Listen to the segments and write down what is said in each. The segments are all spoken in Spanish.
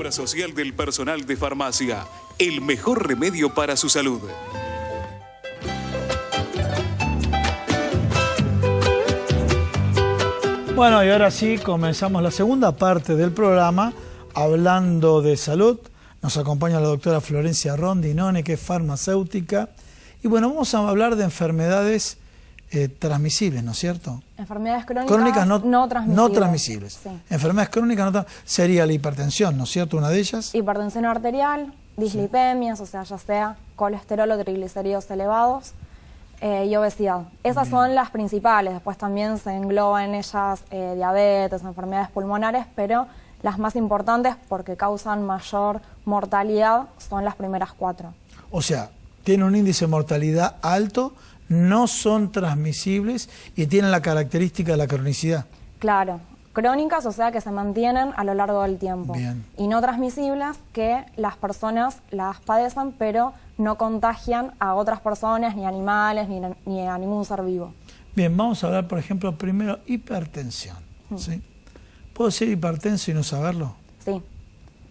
Obra social del personal de farmacia. El mejor remedio para su salud. Bueno, y ahora sí comenzamos la segunda parte del programa hablando de salud. Nos acompaña la doctora Florencia Rondinone, que es farmacéutica. Y bueno, vamos a hablar de enfermedades transmisibles, ¿no es cierto? Enfermedades crónicas no transmisibles. No transmisibles. Sí. Enfermedades crónicas sería la hipertensión, ¿no es cierto? Una de ellas. Hipertensión arterial, dislipemias, sí. O sea, ya sea colesterol o triglicéridos elevados, y obesidad. Esas son las principales. Después también se engloban en ellas diabetes, enfermedades pulmonares, pero las más importantes porque causan mayor mortalidad son las primeras 4. O sea, tienen un índice de mortalidad alto, no son transmisibles y tienen la característica de la cronicidad. Claro, crónicas, o sea que se mantienen a lo largo del tiempo. Bien. Y no transmisibles, que las personas las padecen, pero no contagian a otras personas, ni animales, ni a ningún ser vivo. Bien, vamos a hablar, por ejemplo, primero hipertensión. ¿Sí? ¿Puedo ser hipertenso y no saberlo? Sí.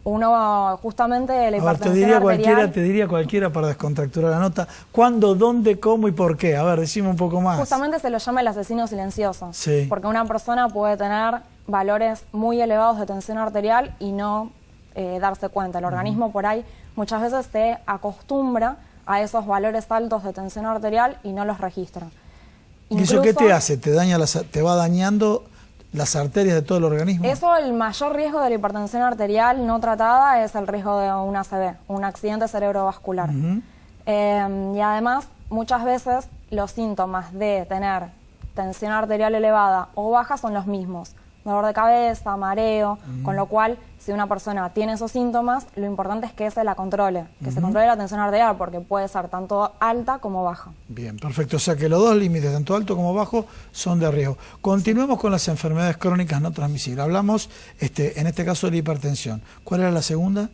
Uno, justamente, la hipertensión te diría cualquiera para descontracturar la nota. ¿Cuándo, dónde, cómo y por qué? A ver, decime un poco más. Justamente se lo llama el asesino silencioso. Sí. Porque una persona puede tener valores muy elevados de tensión arterial y no darse cuenta. El organismo por ahí muchas veces se acostumbra a esos valores altos de tensión arterial y no los registra. ¿Y eso qué te hace? ¿Te va dañando las arterias de todo el organismo? Eso, el mayor riesgo de la hipertensión arterial no tratada es el riesgo de un ACV, un accidente cerebrovascular. Y además, muchas veces los síntomas de tener tensión arterial elevada o baja son los mismos. Dolor de cabeza, mareo, con lo cual, si una persona tiene esos síntomas, lo importante es que se la controle, que se controle la tensión arterial, porque puede ser tanto alta como baja. Bien, perfecto. O sea que los dos límites, tanto alto como bajo, son de riesgo. Continuemos con las enfermedades crónicas no transmisibles. Hablamos, en este caso, de la hipertensión. ¿Cuál era la segunda?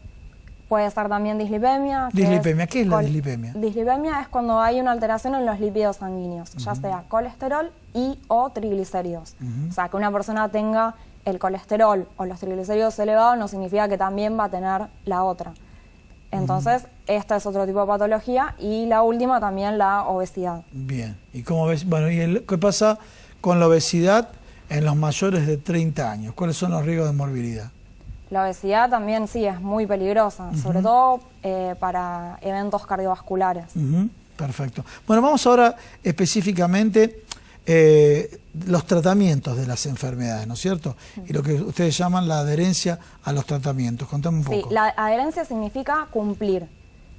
Puede ser también dislipemia. Dislipemia, ¿qué es la dislipemia? Dislipemia es cuando hay una alteración en los lípidos sanguíneos, ya sea colesterol y o triglicéridos. O sea, que una persona tenga el colesterol o los triglicéridos elevados no significa que también va a tener la otra. Entonces, esta es otro tipo de patología y la última también la obesidad. Bien, ¿y cómo ves? Bueno, ¿y qué pasa con la obesidad en los mayores de 30 años? ¿Cuáles son los riesgos de morbilidad? La obesidad también sí es muy peligrosa, sobre todo para eventos cardiovasculares. Perfecto. Bueno, vamos ahora específicamente los tratamientos de las enfermedades, ¿no es cierto? Y lo que ustedes llaman la adherencia a los tratamientos. Contame un poco. Sí, la adherencia significa cumplir,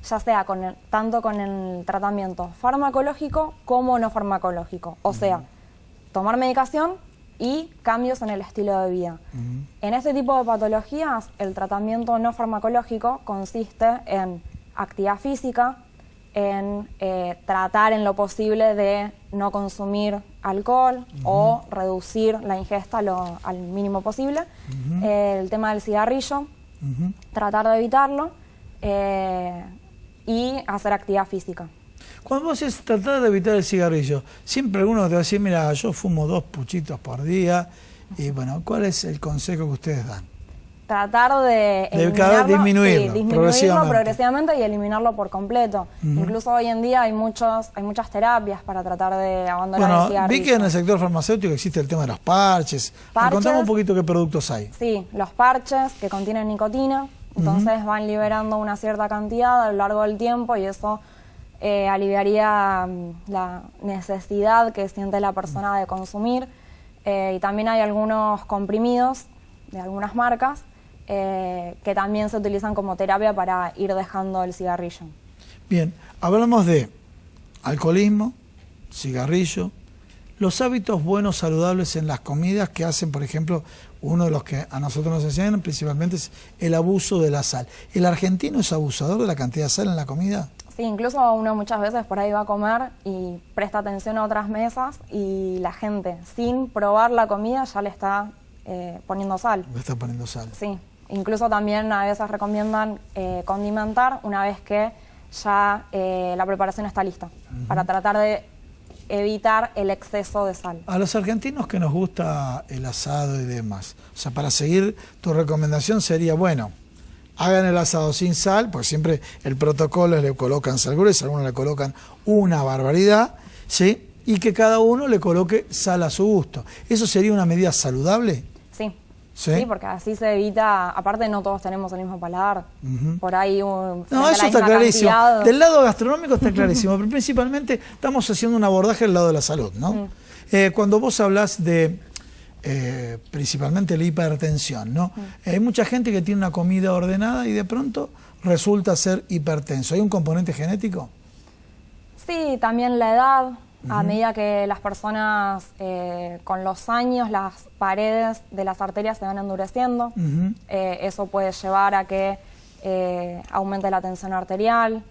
ya sea tanto con el tratamiento farmacológico como no farmacológico. O sea, tomar medicación y cambios en el estilo de vida. En este tipo de patologías, el tratamiento no farmacológico consiste en actividad física, en tratar en lo posible de no consumir alcohol o reducir la ingesta al mínimo posible. El tema del cigarrillo, tratar de evitarlo y hacer actividad física. Cuando vos decís tratar de evitar el cigarrillo, siempre alguno te va a decir, mira, yo fumo 2 puchitos por día, y bueno, ¿cuál es el consejo que ustedes dan? Tratar de disminuirlo progresivamente y eliminarlo por completo. Incluso hoy en día hay muchas terapias para tratar de abandonar el cigarrillo. Vi que en el sector farmacéutico existe el tema de los parches. Contame un poquito qué productos hay. Sí, los parches que contienen nicotina, entonces van liberando una cierta cantidad a lo largo del tiempo y eso aliviaría la necesidad que siente la persona de consumir. Y también hay algunos comprimidos de algunas marcas que también se utilizan como terapia para ir dejando el cigarrillo. Bien, hablamos de alcoholismo, cigarrillo, los hábitos buenos, saludables en las comidas que hacen, por ejemplo, uno de los que a nosotros nos enseñan principalmente es el abuso de la sal. ¿El argentino es abusador de la cantidad de sal en la comida? Sí, incluso uno muchas veces por ahí va a comer y presta atención a otras mesas y la gente, sin probar la comida, ya le está poniendo sal. Le está poniendo sal. Sí, incluso también a veces recomiendan condimentar una vez que ya la preparación está lista, para tratar de evitar el exceso de sal. A los argentinos que nos gusta el asado y demás, o sea, para seguir tu recomendación sería, bueno, hagan el asado sin sal, porque siempre el protocolo es le colocan sal gruesa, algunos le colocan una barbaridad, ¿sí? Y que cada uno le coloque sal a su gusto. ¿Eso sería una medida saludable? Sí. ¿Sí? Sí, porque así se evita, aparte no todos tenemos el mismo paladar, por ahí No, eso está clarísimo. Del lado gastronómico está clarísimo, pero principalmente estamos haciendo un abordaje del lado de la salud, ¿no? Cuando vos hablas de principalmente la hipertensión, ¿no? Hay mucha gente que tiene una comida ordenada y de pronto resulta ser hipertenso. ¿Hay un componente genético? Sí, también la edad. A medida que las personas, con los años, las paredes de las arterias se van endureciendo, eso puede llevar a que aumente la tensión arterial.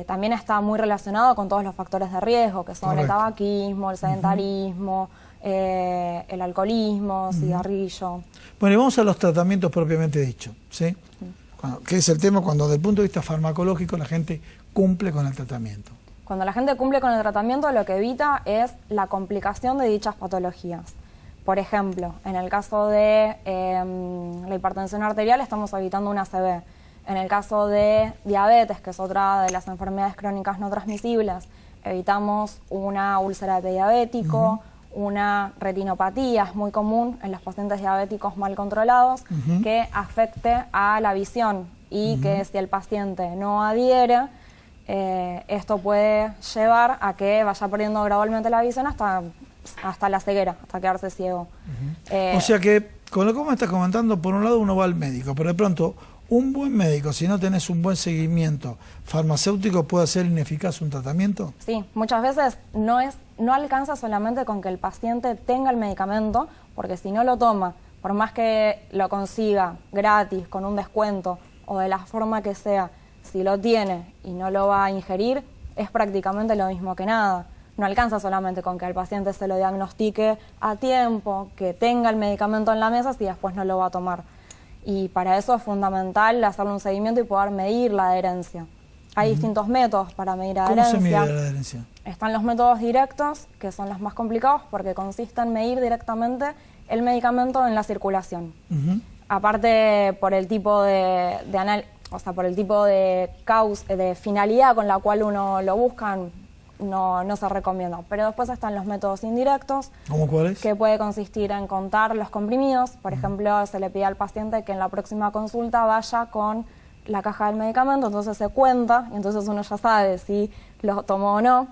También está muy relacionado con todos los factores de riesgo, que son el tabaquismo, el sedentarismo, el alcoholismo, cigarrillo. Bueno, y vamos a los tratamientos propiamente dichos, ¿sí? ¿Qué es el tema cuando desde el punto de vista farmacológico la gente cumple con el tratamiento? Cuando la gente cumple con el tratamiento, lo que evita es la complicación de dichas patologías. Por ejemplo, en el caso de la hipertensión arterial estamos evitando una ACV. En el caso de diabetes, que es otra de las enfermedades crónicas no transmisibles, evitamos una úlcera de pie diabético, una retinopatía, es muy común en los pacientes diabéticos mal controlados, que afecte a la visión y que si el paciente no adhiere, esto puede llevar a que vaya perdiendo gradualmente la visión hasta la ceguera, hasta quedarse ciego. O sea que, con lo que me estás comentando, por un lado uno va al médico, pero de pronto un buen médico, si no tenés un buen seguimiento farmacéutico, ¿puede hacer ineficaz un tratamiento? Sí, muchas veces no alcanza solamente con que el paciente tenga el medicamento, porque si no lo toma, por más que lo consiga gratis, con un descuento o de la forma que sea, si lo tiene y no lo va a ingerir, es prácticamente lo mismo que nada. No alcanza solamente con que al paciente se lo diagnostique a tiempo, que tenga el medicamento en la mesa, si después no lo va a tomar. Y para eso es fundamental hacerle un seguimiento y poder medir la adherencia. Hay distintos métodos para medir la adherencia. ¿Cómo se mide la adherencia? Están los métodos directos, que son los más complicados, porque consiste en medir directamente el medicamento en la circulación. Aparte, por el tipo de por el tipo de finalidad con la cual uno lo busca, no se recomienda. Pero después están los métodos indirectos. ¿Cómo cuáles? Que puede consistir en contar los comprimidos. Por ejemplo, se le pide al paciente que en la próxima consulta vaya con la caja del medicamento, entonces se cuenta, y entonces uno ya sabe si lo tomó o no.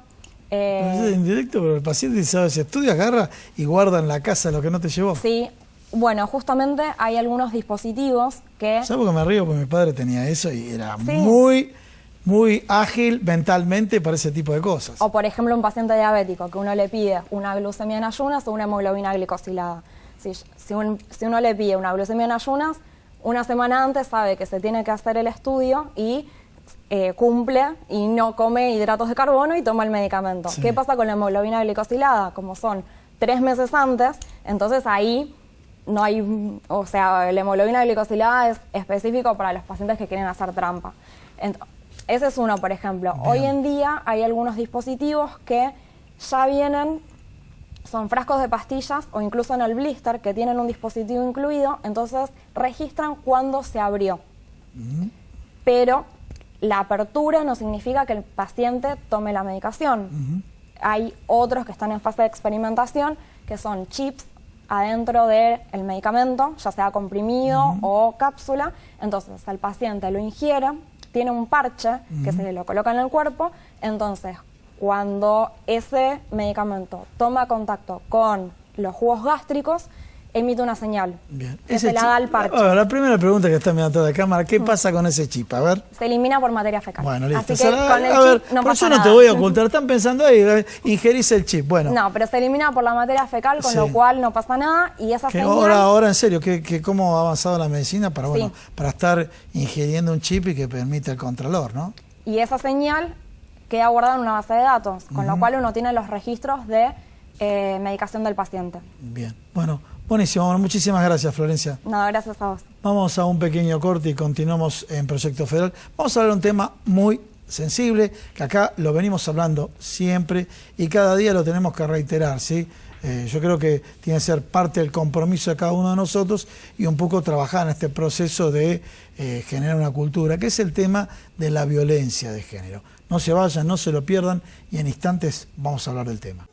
Pero es indirecto, pero el paciente sabe, si estudia, agarra y guarda en la casa lo que no te llevó. Sí. Bueno, justamente hay algunos dispositivos que... ¿Sabes por qué me río? Porque mi padre tenía eso y era muy ágil mentalmente para ese tipo de cosas. O por ejemplo un paciente diabético, que uno le pide una glucemia en ayunas o una hemoglobina glicosilada. Si uno le pide una glucemia en ayunas, una semana antes sabe que se tiene que hacer el estudio y cumple y no come hidratos de carbono y toma el medicamento. Sí. ¿Qué pasa con la hemoglobina glicosilada? Como son 3 meses antes, entonces ahí... no hay, o sea, la hemoglobina glicosilada es específico para los pacientes que quieren hacer trampa. Ese es uno, por ejemplo. Bien. Hoy en día hay algunos dispositivos que ya vienen, son frascos de pastillas o incluso en el blister que tienen un dispositivo incluido, entonces registran cuándo se abrió. Pero la apertura no significa que el paciente tome la medicación. Hay otros que están en fase de experimentación, que son chips adentro del medicamento, ya sea comprimido o cápsula. Entonces el paciente lo ingiere, tiene un parche que se lo coloca en el cuerpo, entonces cuando ese medicamento toma contacto con los jugos gástricos, emite una señal. Bien. Que se la da al parche. La primera pregunta que está mirando toda la cámara, ¿qué pasa con ese chip? A ver. Se elimina por materia fecal. Bueno, listo. Así que con el a ver, chip no por pasa eso no nada. te voy a ocultar. Están pensando ahí, ingerís el chip. Bueno. No, pero se elimina por la materia fecal, con lo cual no pasa nada. Y esa señal... Ahora en serio, ¿cómo ha avanzado la medicina para, para estar ingiriendo un chip y que permite el contralor, ¿no? Y esa señal queda guardada en una base de datos, con lo cual uno tiene los registros de medicación del paciente. Bien. Bueno, buenísimo. Bueno, muchísimas gracias, Florencia. No, gracias a vos. Vamos a un pequeño corte y continuamos en Proyecto Federal. Vamos a hablar de un tema muy sensible, que acá lo venimos hablando siempre y cada día lo tenemos que reiterar, ¿sí? Yo creo que tiene que ser parte del compromiso de cada uno de nosotros y un poco trabajar en este proceso de generar una cultura, que es el tema de la violencia de género. No se vayan, no se lo pierdan y en instantes vamos a hablar del tema.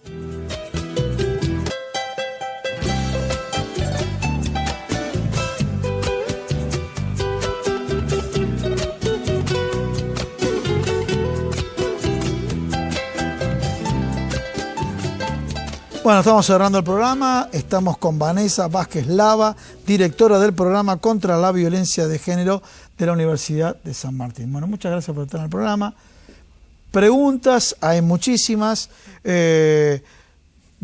Bueno, estamos cerrando el programa, estamos con Vanessa Vázquez Lava, directora del programa contra la violencia de género de la Universidad de San Martín. Bueno, muchas gracias por estar en el programa. Preguntas, hay muchísimas. De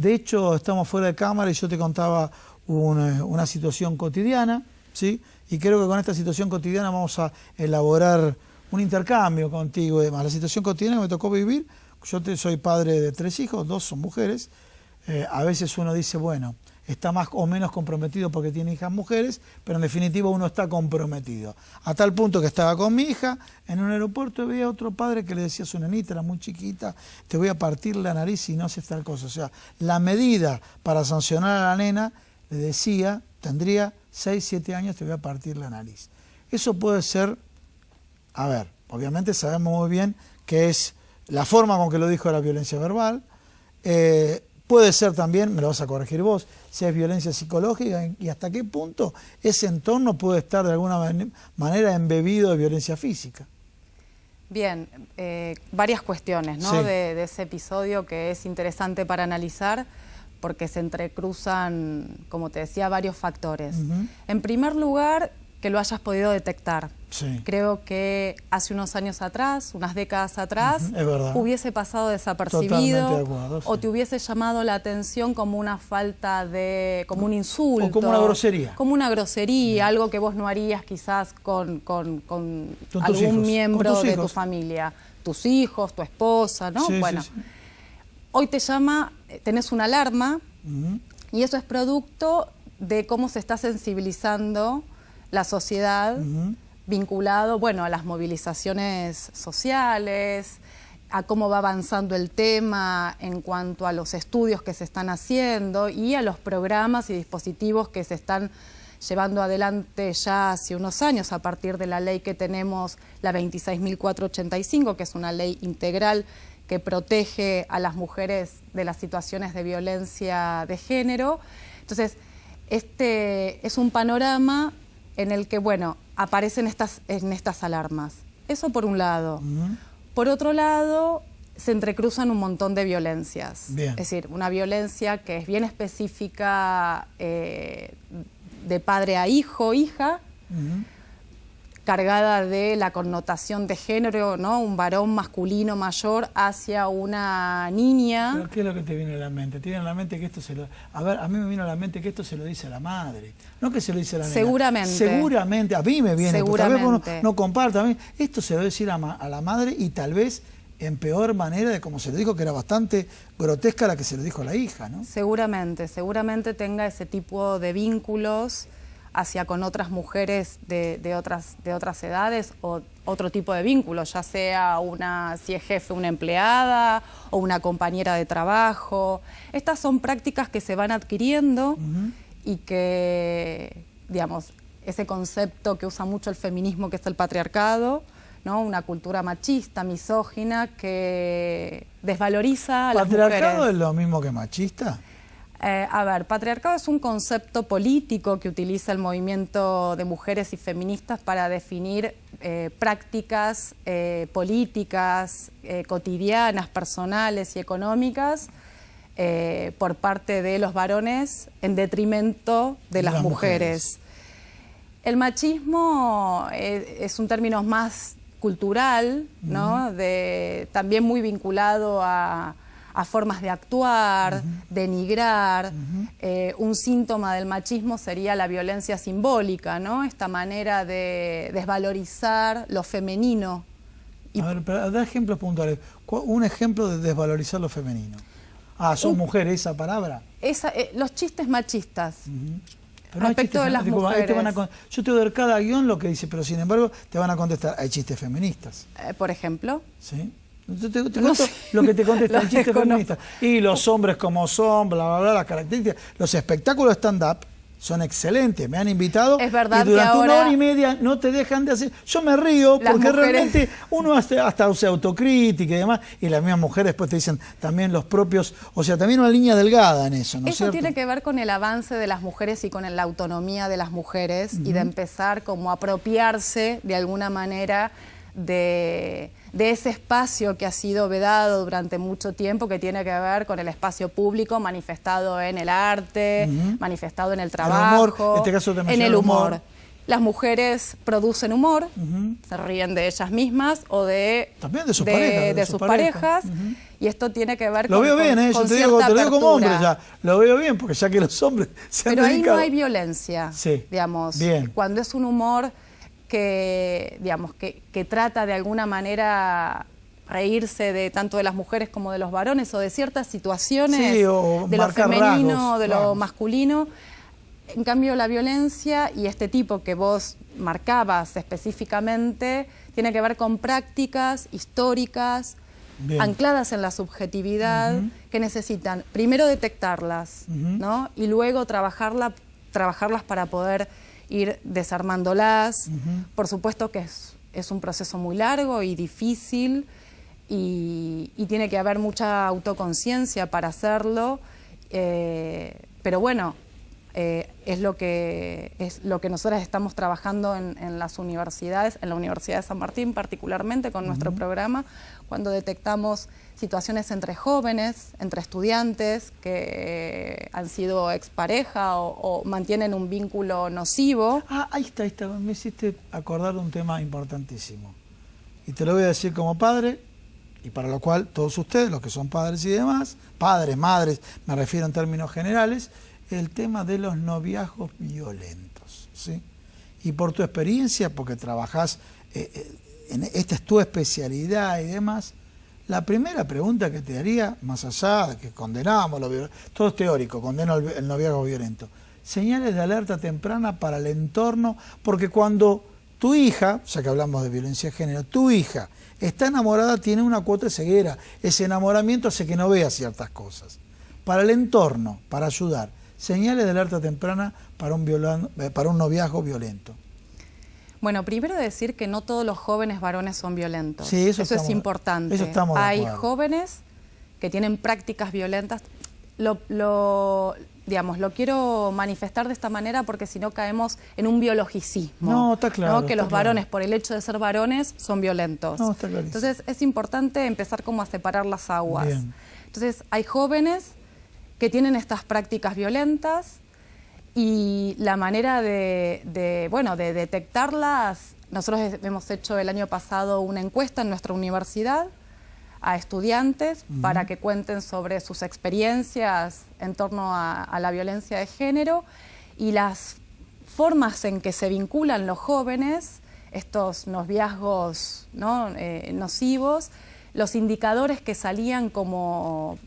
hecho, estamos fuera de cámara y yo te contaba una situación cotidiana, ¿sí? Y creo que con esta situación cotidiana vamos a elaborar un intercambio contigo. Además, la situación cotidiana que me tocó vivir, yo soy padre de 3 hijos, 2 son mujeres. A veces uno dice, bueno, está más o menos comprometido porque tiene hijas mujeres, pero en definitiva uno está comprometido. A tal punto que estaba con mi hija en un aeropuerto y veía a otro padre que le decía a su nenita, era muy chiquita, te voy a partir la nariz si no haces tal cosa. O sea, la medida para sancionar a la nena le decía, tendría 6, 7 años, te voy a partir la nariz. Eso puede ser, a ver, obviamente sabemos muy bien que es la forma con que lo dijo la violencia verbal. Puede ser también, me lo vas a corregir vos, si es violencia psicológica y hasta qué punto ese entorno puede estar de alguna manera embebido de violencia física. Bien, varias cuestiones, ¿no? Sí. de ese episodio que es interesante para analizar porque se entrecruzan, como te decía, varios factores. En primer lugar, que lo hayas podido detectar. Sí. Creo que hace unos años atrás, unas décadas atrás, Es verdad. hubiese pasado desapercibido. Totalmente de acuerdo, sí. O te hubiese llamado la atención como una falta de, como un insulto. O como una grosería. Como una grosería, algo que vos no harías quizás con tus algún hijos. miembro Con tus de hijos. tu familia. Tus hijos, tu esposa, ¿no? Sí, Bueno, sí, sí. hoy te llama, tenés una alarma y eso es producto de cómo se está sensibilizando la sociedad vinculado, bueno, a las movilizaciones sociales, a cómo va avanzando el tema en cuanto a los estudios que se están haciendo y a los programas y dispositivos que se están llevando adelante ya hace unos años a partir de la ley que tenemos, la 26.485, que es una ley integral que protege a las mujeres de las situaciones de violencia de género. Entonces, este es un panorama en el que, bueno, aparecen estas alarmas. Eso por un lado. Por otro lado, se entrecruzan un montón de violencias. Bien. Es decir, una violencia que es bien específica de padre a hijo, hija, cargada de la connotación de género, ¿no? Un varón masculino mayor hacia una niña. ¿Pero qué es lo que te viene a la mente? Te viene a la mente que esto se lo... A ver, a mí me viene a la mente que esto se lo dice a la madre, no que se lo dice a la nena. Seguramente. Seguramente, a mí me viene, porque tal vez Seguramente. uno no comparte, a mí esto se lo debe decir a la madre y tal vez en peor manera de como se lo dijo, que era bastante grotesca la que se lo dijo a la hija, ¿no? Seguramente tenga ese tipo de vínculos hacia con otras mujeres de otras edades o otro tipo de vínculos, ya sea si es jefe, una empleada o una compañera de trabajo. Estas son prácticas que se van adquiriendo y que, digamos, ese concepto que usa mucho el feminismo, que es el patriarcado, ¿no? Una cultura machista, misógina, que desvaloriza a las mujeres. ¿Patriarcado es lo mismo que machista? A ver, patriarcado es un concepto político que utiliza el movimiento de mujeres y feministas para definir prácticas políticas, cotidianas, personales y económicas por parte de los varones en detrimento de las mujeres. El machismo es un término más cultural, ¿no? También muy vinculado a formas de actuar, denigrar. Un síntoma del machismo sería la violencia simbólica, ¿no? Esta manera de desvalorizar lo femenino. A ver, pero da ejemplos puntuales. Un ejemplo de desvalorizar lo femenino. Ah, ¿son mujeres esa palabra? Los chistes machistas. Pero respecto de las mujeres. Yo te voy a dar cada guión lo que dice, pero sin embargo te van a contestar, hay chistes feministas. Por ejemplo. ¿Sí? Yo te cuento lo que te contesta el chiste feminista. Y los hombres como son, bla, bla, bla, las características. Los espectáculos de stand-up son excelentes, me han invitado. Es verdad y durante que ahora una hora y media no te dejan de hacer. Yo me río porque realmente uno hasta hace autocrítica y demás, y las mismas mujeres después te dicen también los propios, o sea, también una línea delgada en eso, ¿no es cierto? Eso tiene que ver con el avance de las mujeres y con la autonomía de las mujeres y de empezar como a apropiarse de alguna manera de ese espacio que ha sido vedado durante mucho tiempo, que tiene que ver con el espacio público manifestado en el arte, manifestado en el trabajo, el humor, en este caso en el humor. Las mujeres producen humor, se ríen de ellas mismas o también de sus parejas. De sus parejas. Y esto tiene que ver lo veo bien, con te lo digo como hombre ya, lo veo bien, porque ya que los hombres se han Pero dedicado. ahí no hay violencia, digamos, bien. Cuando es un humor que, digamos, que trata de alguna manera reírse de tanto de las mujeres como de los varones o de ciertas situaciones sí, o de lo femenino rasgos, o de lo masculino. En cambio, la violencia y este tipo que vos marcabas específicamente tiene que ver con prácticas históricas, bien, ancladas en la subjetividad, que necesitan primero detectarlas, ¿no? Y luego trabajarlas para poder ir desarmándolas. Por supuesto que es un proceso muy largo y difícil y tiene que haber mucha autoconciencia para hacerlo, pero bueno, es lo que nosotras estamos trabajando en las universidades, en la Universidad de San Martín particularmente con nuestro programa, cuando detectamos situaciones entre jóvenes, entre estudiantes que han sido expareja o mantienen un vínculo nocivo. Ahí está, me hiciste acordar de un tema importantísimo. Y te lo voy a decir como padre, y para lo cual todos ustedes, los que son padres y demás, padres, madres, me refiero en términos generales, el tema de los noviazgos violentos, ¿sí? Y por tu experiencia, porque trabajás, esta es tu especialidad y demás, la primera pregunta que te haría, más allá de que condenamos, todo es teórico, condeno el noviazgo violento, señales de alerta temprana para el entorno, porque cuando tu hija, ya que hablamos de violencia de género, tu hija está enamorada, tiene una cuota de ceguera, ese enamoramiento hace que no vea ciertas cosas. Para el entorno, para ayudar, señales de alerta temprana para un noviazgo violento. Bueno, primero decir que no todos los jóvenes varones son violentos. Sí, eso es importante. Hay jóvenes que tienen prácticas violentas. Digamos, lo quiero manifestar de esta manera porque si no caemos en un biologicismo. No, está claro. ¿no? Que los varones, por el hecho de ser varones, son violentos. No, está clarísimo. Entonces es importante empezar como a separar las aguas. Bien. Entonces hay jóvenes que tienen estas prácticas violentas y la manera de detectarlas, nosotros hemos hecho el año pasado una encuesta en nuestra universidad a estudiantes para que cuenten sobre sus experiencias en torno a la violencia de género y las formas en que se vinculan los jóvenes, estos noviazgos, ¿no? Nocivos, los indicadores que salían como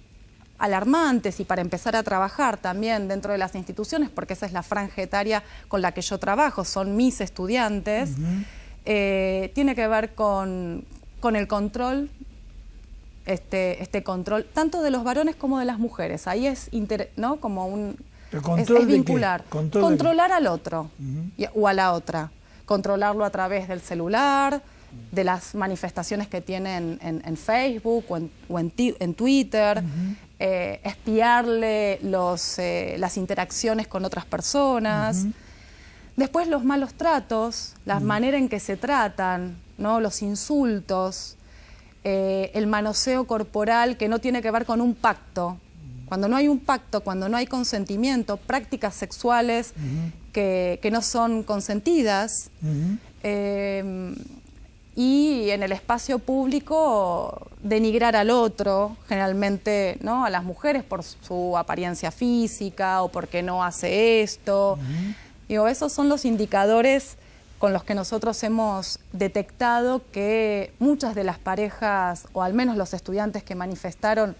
alarmantes y para empezar a trabajar también dentro de las instituciones, porque esa es la franja etaria con la que yo trabajo, son mis estudiantes, tiene que ver con el control, este control, tanto de los varones como de las mujeres. Ahí es, ¿no? Como es vincular, controlar al otro o a la otra, controlarlo a través del celular, de las manifestaciones que tienen en Facebook o en Twitter, espiarle las interacciones con otras personas. Después los malos tratos, la manera en que se tratan, ¿no? Los insultos, el manoseo corporal que no tiene que ver con un pacto. Cuando no hay un pacto, cuando no hay consentimiento, prácticas sexuales que no son consentidas, y en el espacio público denigrar al otro, generalmente, ¿no? A las mujeres por su apariencia física o porque no hace esto. Digo, esos son los indicadores con los que nosotros hemos detectado que muchas de las parejas, o al menos los estudiantes que manifestaron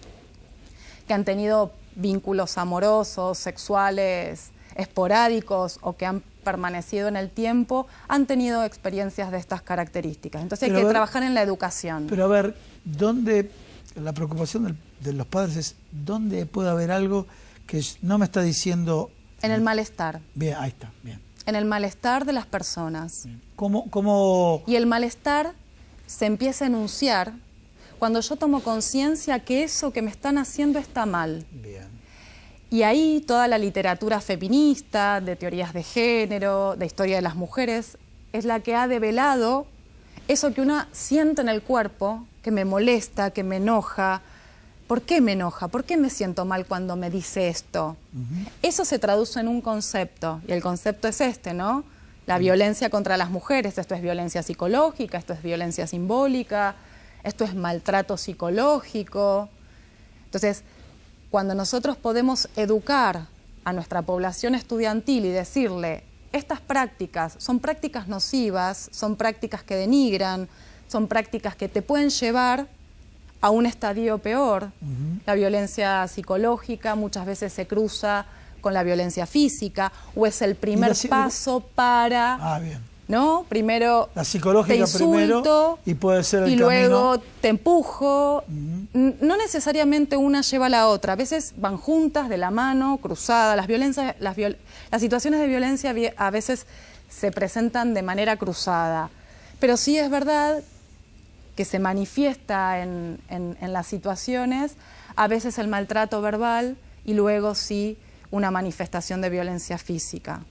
que han tenido vínculos amorosos, sexuales, esporádicos o que han permanecido en el tiempo, han tenido experiencias de estas características. Entonces Pero hay a que ver, trabajar en la educación. Pero a ver, ¿dónde la preocupación de los padres es dónde puede haber algo que no me está diciendo? En el malestar. Bien, ahí está, bien. En el malestar de las personas. ¿Cómo? Y el malestar se empieza a enunciar cuando yo tomo conciencia que eso que me están haciendo está mal. Bien. Y ahí toda la literatura feminista, de teorías de género, de historia de las mujeres, es la que ha develado eso que una siente en el cuerpo, que me molesta, que me enoja. ¿Por qué me enoja? ¿Por qué me siento mal cuando me dice esto? Eso se traduce en un concepto, y el concepto es este, ¿no? La violencia contra las mujeres. Esto es violencia psicológica, esto es violencia simbólica, esto es maltrato psicológico. Entonces, cuando nosotros podemos educar a nuestra población estudiantil y decirle, estas prácticas son prácticas nocivas, son prácticas que denigran, son prácticas que te pueden llevar a un estadio peor. La violencia psicológica muchas veces se cruza con la violencia física, o es el primer paso para... bien. ¿No? Primero la psicológica te insulto, primero y puede ser el y luego camino. te empujo. No necesariamente una lleva a la otra. A veces van juntas, de la mano, cruzadas. Las situaciones de violencia a veces se presentan de manera cruzada. Pero sí es verdad que se manifiesta en las situaciones a veces el maltrato verbal y luego sí una manifestación de violencia física.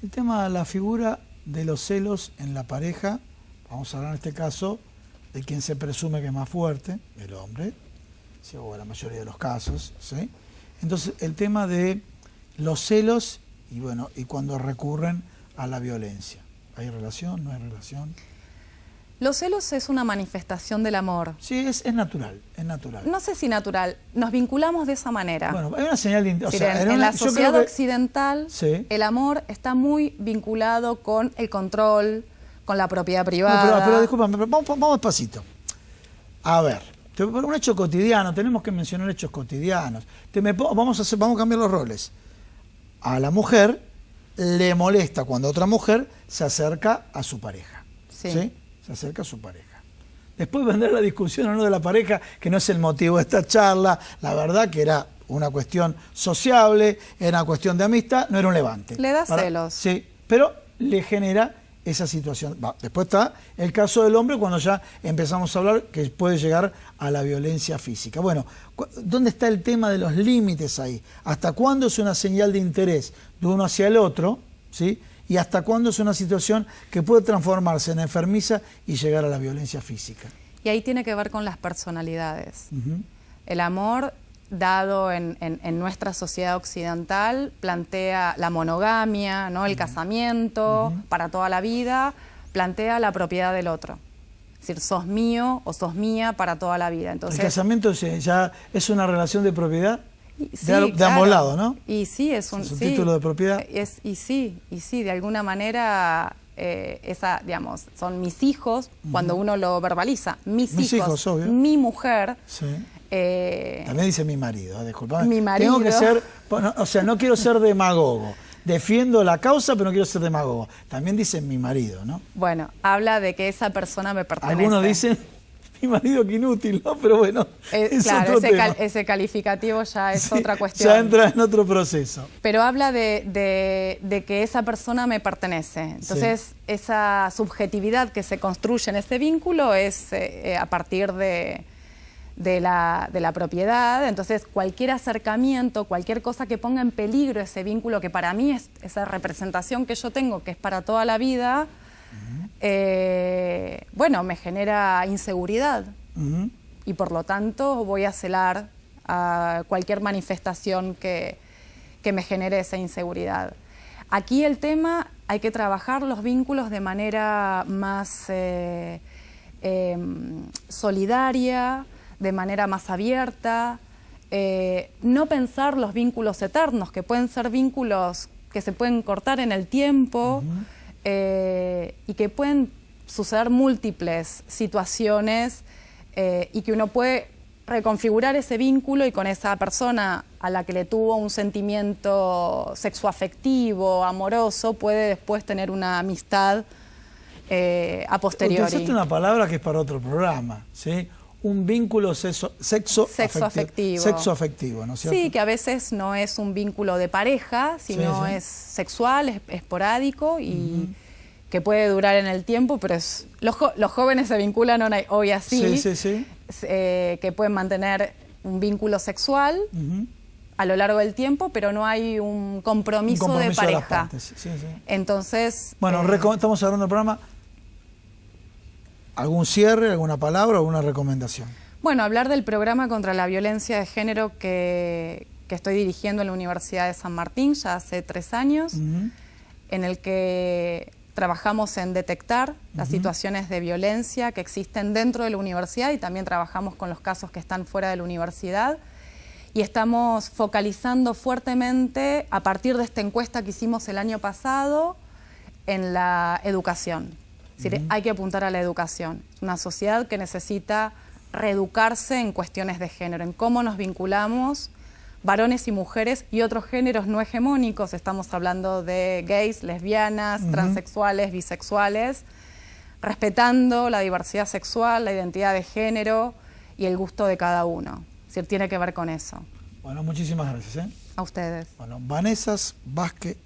El tema de la figura de los celos en la pareja, vamos a hablar en este caso de quien se presume que es más fuerte, el hombre, ¿sí? O la mayoría de los casos, ¿sí? Entonces el tema de los celos y bueno, y cuando recurren a la violencia. ¿Hay relación? ¿No hay relación? Los celos es una manifestación del amor. Sí, es natural, es natural. No sé si natural, nos vinculamos de esa manera. Bueno, hay una señal de... En la sociedad occidental, sí, el amor está muy vinculado con el control, con la propiedad privada. No, pero discúlpame, vamos despacito. A ver, un hecho cotidiano, tenemos que mencionar hechos cotidianos. Vamos a cambiar los roles. A la mujer le molesta cuando otra mujer se acerca a su pareja. ¿Sí? Se acerca a su pareja. Después vendrá la discusión o no de la pareja, que no es el motivo de esta charla. La verdad que era una cuestión sociable, era una cuestión de amistad, no era un levante. Le da celos. Sí, pero le genera esa situación. Después está el caso del hombre cuando ya empezamos a hablar que puede llegar a la violencia física. Bueno, ¿dónde está el tema de los límites ahí? ¿Hasta cuándo es una señal de interés de uno hacia el otro? ¿Sí? ¿Y hasta cuándo es una situación que puede transformarse en enfermiza y llegar a la violencia física? Y ahí tiene que ver con las personalidades. El amor, dado en nuestra sociedad occidental, plantea la monogamia, ¿no? El casamiento para toda la vida, plantea la propiedad del otro. Es decir, sos mío o sos mía para toda la vida. Entonces, ¿el casamiento ya es una relación de propiedad? Sí, de ambos lados, ¿no? Y sí, es un título de propiedad. Y sí, de alguna manera, digamos, son mis hijos, cuando uno lo verbaliza, mis hijos, obvio. Mi mujer. Sí. También dice mi marido, disculpame. Mi marido. Tengo que ser, o sea, no quiero ser demagogo. Defiendo la causa, pero no quiero ser demagogo. También dice mi marido, ¿no? Bueno, habla de que esa persona me pertenece. Algunos dicen... Mi marido que inútil, ¿no? Pero bueno, claro, ese calificativo ya es otra cuestión. Ya entra en otro proceso. Pero habla de que esa persona me pertenece. Entonces, esa subjetividad que se construye en ese vínculo es a partir de la propiedad. Entonces, cualquier acercamiento, cualquier cosa que ponga en peligro ese vínculo, que para mí es esa representación que yo tengo, que es para toda la vida... bueno, me genera inseguridad y por lo tanto voy a celar a cualquier manifestación que me genere esa inseguridad. Aquí el tema, hay que trabajar los vínculos de manera más solidaria, de manera más abierta, no pensar los vínculos eternos, que pueden ser vínculos que se pueden cortar en el tiempo, y que pueden suceder múltiples situaciones y que uno puede reconfigurar ese vínculo y con esa persona a la que le tuvo un sentimiento sexoafectivo, amoroso, puede después tener una amistad a posteriori. Utilizaste una palabra que es para otro programa, ¿sí? Un vínculo sexoafectivo, ¿no es cierto? Sí, que a veces no es un vínculo de pareja, sino es sexual, es esporádico y que puede durar en el tiempo, pero los jóvenes se vinculan hoy así, que pueden mantener un vínculo sexual a lo largo del tiempo, pero no hay un compromiso de pareja. De las partes. Entonces... Bueno, estamos hablando del programa. ¿Algún cierre, alguna palabra, alguna recomendación? Bueno, hablar del programa contra la violencia de género que estoy dirigiendo en la Universidad de San Martín ya hace 3 años, en el que trabajamos en detectar las situaciones de violencia que existen dentro de la universidad y también trabajamos con los casos que están fuera de la universidad. Y estamos focalizando fuertemente, a partir de esta encuesta que hicimos el año pasado, en la educación. Es decir, hay que apuntar a la educación. Es una sociedad que necesita reeducarse en cuestiones de género, en cómo nos vinculamos varones y mujeres y otros géneros no hegemónicos. Estamos hablando de gays, lesbianas, transexuales, bisexuales, respetando la diversidad sexual, la identidad de género y el gusto de cada uno. Es decir, tiene que ver con eso. Bueno, muchísimas gracias. A ustedes. Bueno, Vanessa Vázquez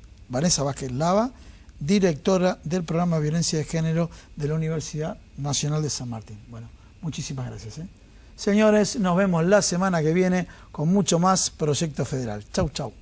Lava, directora del programa de violencia de género de la Universidad Nacional de San Martín. Bueno, muchísimas gracias. Señores, nos vemos la semana que viene con mucho más Proyecto Federal. Chau, chau.